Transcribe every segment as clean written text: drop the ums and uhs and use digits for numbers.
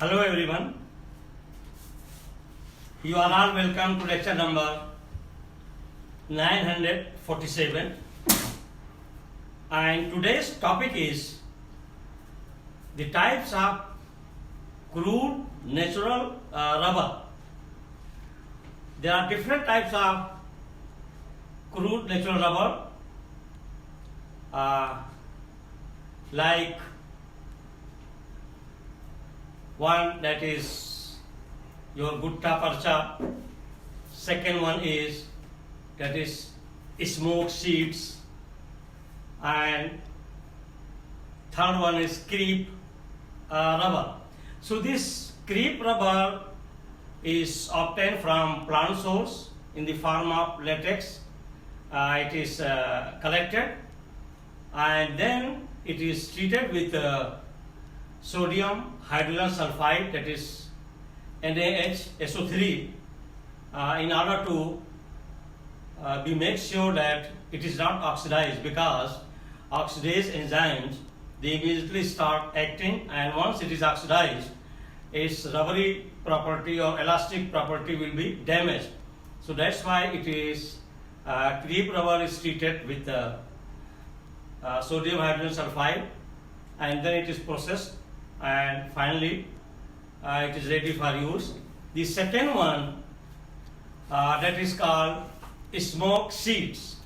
Hello everyone. You are all welcome to lecture number 947, and today's topic is the types of crude natural rubber. There are different types of crude natural rubber like one that is your Gupta Parsha, second one is that is smoke seeds, and third one is crepe rubber. So this crepe rubber is obtained from plant source in the form of latex. It is collected and then it is treated with sodium hydrogen sulfide, that is NaHSO3, in order to we make sure that it is not oxidized, because oxidase enzymes, they immediately start acting, and once it is oxidized, its rubbery property or elastic property will be damaged. So that's why it is crepe rubber is treated with sodium hydrogen sulfide, and then it is processed, and finally it is ready for use. The second one that is called smoke seeds.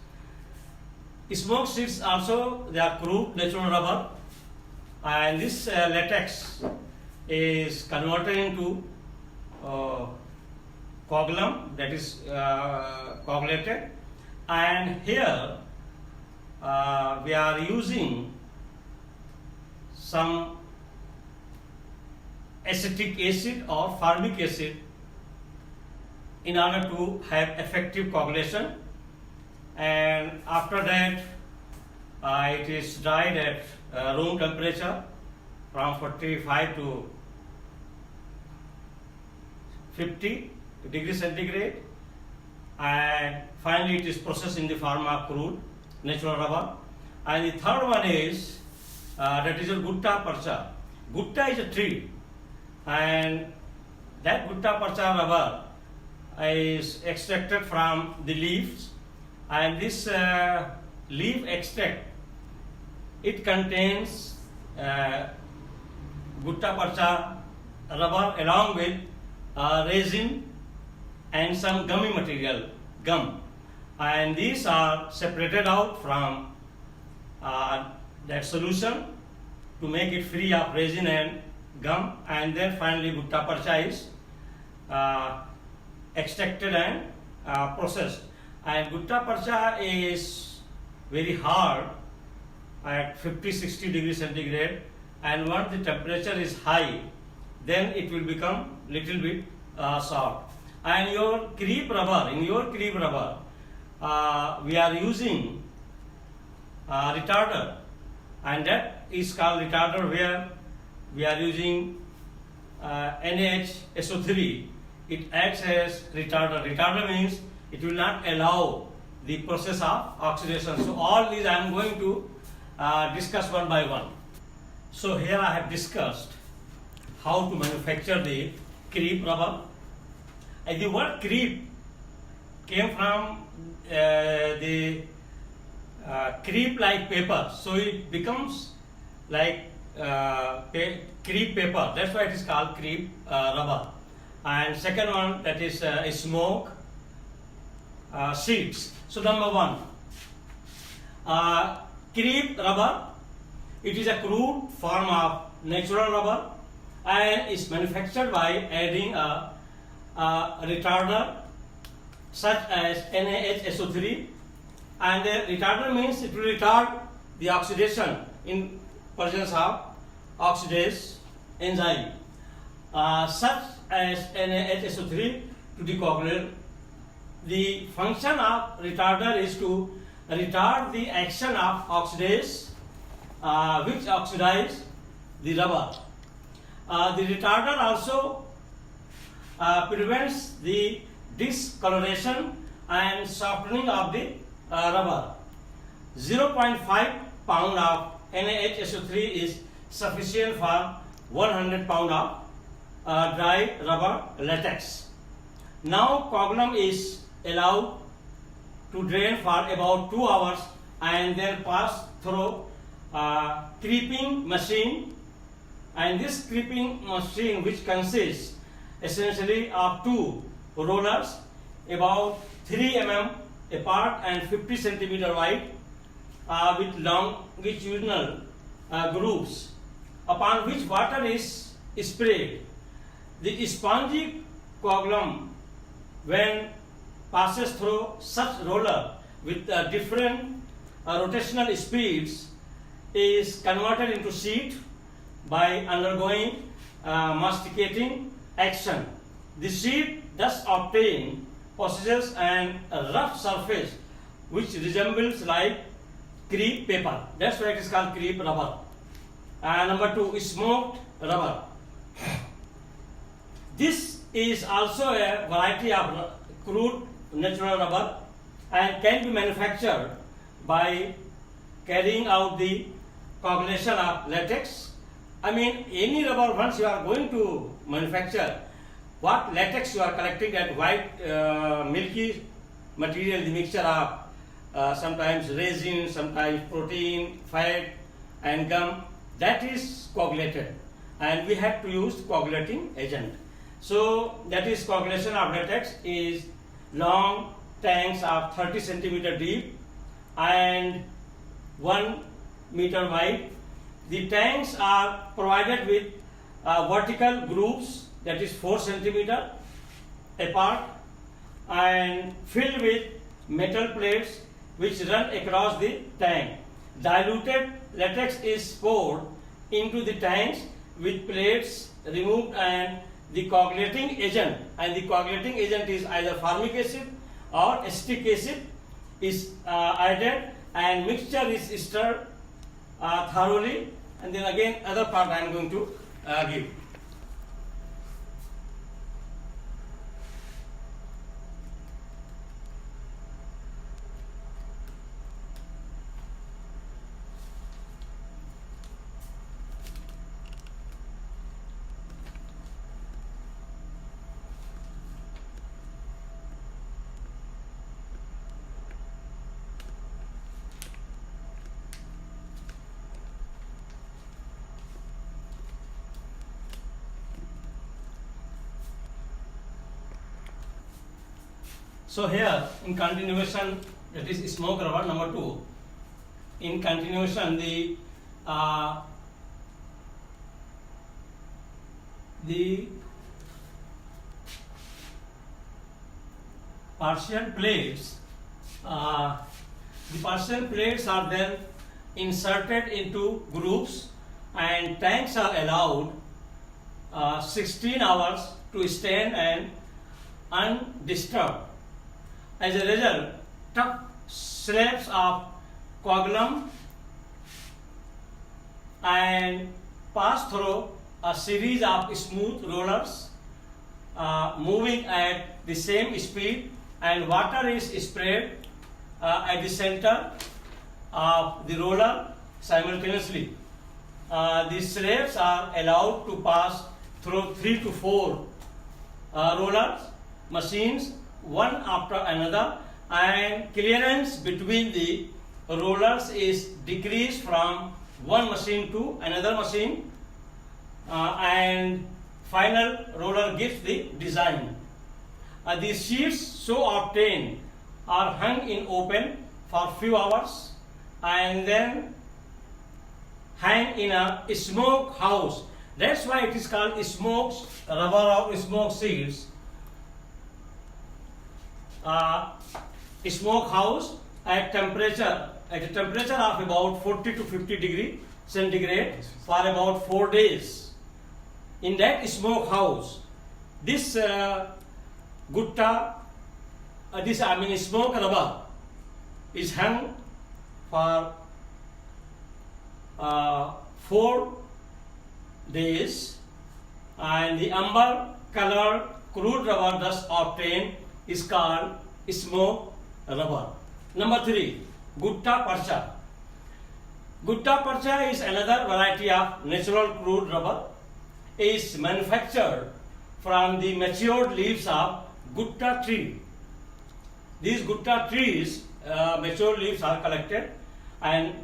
Smoke seeds also, they are crude natural rubber, and this latex is converted into coagulant, that is coagulated, and here we are using some acetic acid or formic acid in order to have effective coagulation, and after that it is dried at room temperature from 45 to 50 degrees centigrade, and finally it is processed in the form of crude natural rubber. And the third one is that is a Gupta Parsha. Gupta is a tree, and that Gupta Parsha rubber is extracted from the leaves, and this leaf extract, it contains Gupta Parsha rubber along with resin and some gummy material, gum, and these are separated out from that solution to make it free of resin and gum, and then finally Gupta Parsha is extracted and processed. And Gupta Parsha is very hard at 50-60 degrees centigrade, and once the temperature is high, then it will become little bit soft. And your crepe rubber, in your crepe rubber, we are using retarder, and that is called retarder, where we are using NaHSO3. It acts as retarder. Retarder means it will not allow the process of oxidation. So all these I am going to discuss one by one. So here I have discussed how to manufacture the crepe rubber. And the word crepe came from the crepe-like paper, so it becomes like crepe paper. That's why it is called crepe rubber. And second one, that is smoke seeds. So number one, crepe rubber, it is a crude form of natural rubber, and is manufactured by adding a retarder such as NaHSO3, and the retarder means it will retard the oxidation in presence of oxidase enzyme such as NaHSO3 to decoagulate. The function of retarder is to retard the action of oxidase which oxidize the rubber. The retarder also prevents the discoloration and softening of the rubber. 0.5 pound of NaHSO3 is sufficient for 100 pound of dry rubber latex. Now coagulant is allowed to drain for about 2 hours and then pass through a creeping machine, and this creeping machine, which consists essentially of 2 rollers about 3 mm apart and 50 centimeter wide, with longitudinal grooves, upon which water is sprayed. The spongy coagulant, when passes through such roller with different rotational speeds, is converted into sheet by undergoing masticating action. The sheet thus obtained possesses a rough surface which resembles like crepe paper. That's why it is called crepe rubber. Number 2, smoked rubber. This is also a variety of crude natural rubber and can be manufactured by carrying out the coagulation of latex. I mean, any rubber, once you are going to manufacture, what latex you are collecting, that white milky material, the mixture of sometimes resin, sometimes protein, fat and gum, that is coagulated, and we have to use coagulating agent. So that is coagulation of latex is long tanks of 30 centimeter deep and 1 meter wide. The tanks are provided with vertical grooves, that is 4 centimeter apart, and filled with metal plates which run across the tank. Diluted latex is poured into the tanks with plates removed, and the coagulating agent, is either formic acid or acetic acid, is added, and mixture is stirred thoroughly, and then again other part I am going to give. So here in continuation, that is smoke rubber number 2. In continuation, the Persian plates, are then inserted into grooves, and tanks are allowed 16 hours to stand and undisturbed. As a result, tough slabs of coagulant and pass through a series of smooth rollers moving at the same speed, and water is sprayed at the center of the roller simultaneously. These slabs are allowed to pass through 3 to 4 rollers machines, one after another, and clearance between the rollers is decreased from one machine to another machine, and final roller gives the design. The sheets so obtained are hung in open for few hours and then hang in a smoke house. That's why it is called smoke rubber or smoke sheets. Smoke house at a temperature of about 40 to 50 degree centigrade for about 4 days. In that smoke house, this smoke rubber is hung for 4 days, and the amber colored crude rubber thus obtained is called smoke rubber. Number 3, Gupta Parsha. Gupta Parsha is another variety of natural crude rubber. It is manufactured from the matured leaves of Gupta tree. These Gupta trees, mature leaves are collected, and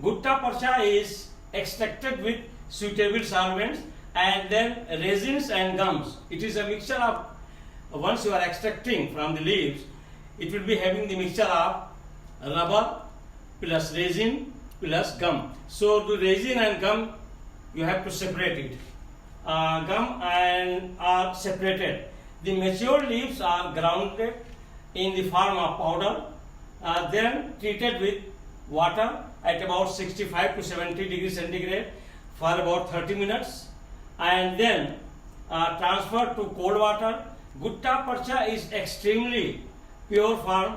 Gupta Parsha is extracted with suitable solvents, and then resins and gums. It is a mixture of, once you are extracting from the leaves, it will be having the mixture of rubber plus resin plus gum. So the resin and gum, you have to separate it. Gum and are separated. The mature leaves are grounded in the form of powder, then treated with water at about 65 to 70 degrees centigrade for about 30 minutes, and then transferred to cold water. Gupta Parsha is extremely pure form,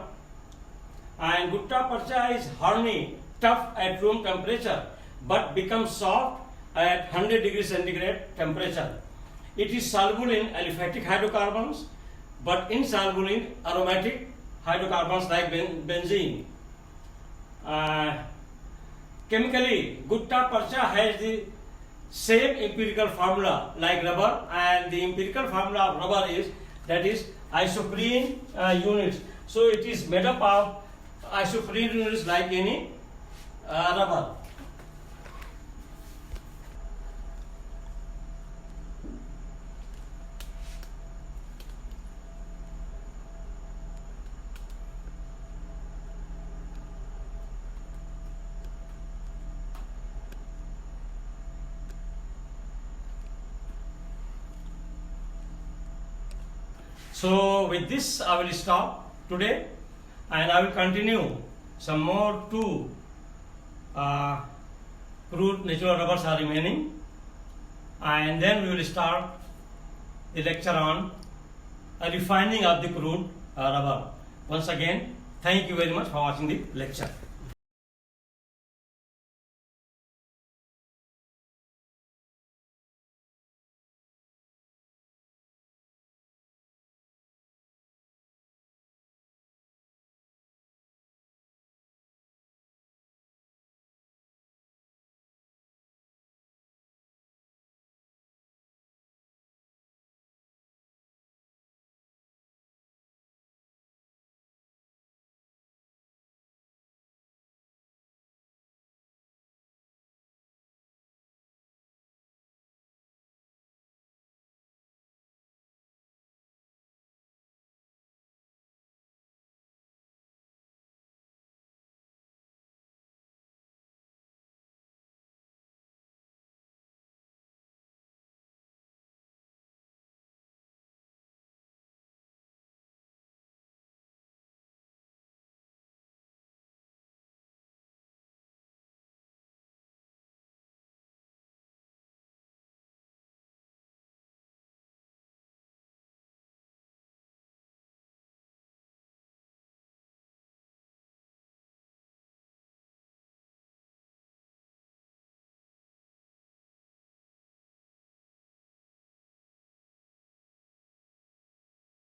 and Gupta Parsha is horny, tough at room temperature, but becomes soft at 100 degrees centigrade temperature. It is soluble in aliphatic hydrocarbons, but insoluble in aromatic hydrocarbons like benzene. Chemically, Gupta Parsha has the same empirical formula like rubber, and the empirical formula of rubber is, that is isoprene units. So it is made up of isoprene units like any rubber. So with this I will stop today, and I will continue some more two crude natural rubbers are remaining, and then we will start the lecture on refining of the crude rubber. Once again, thank you very much for watching the lecture.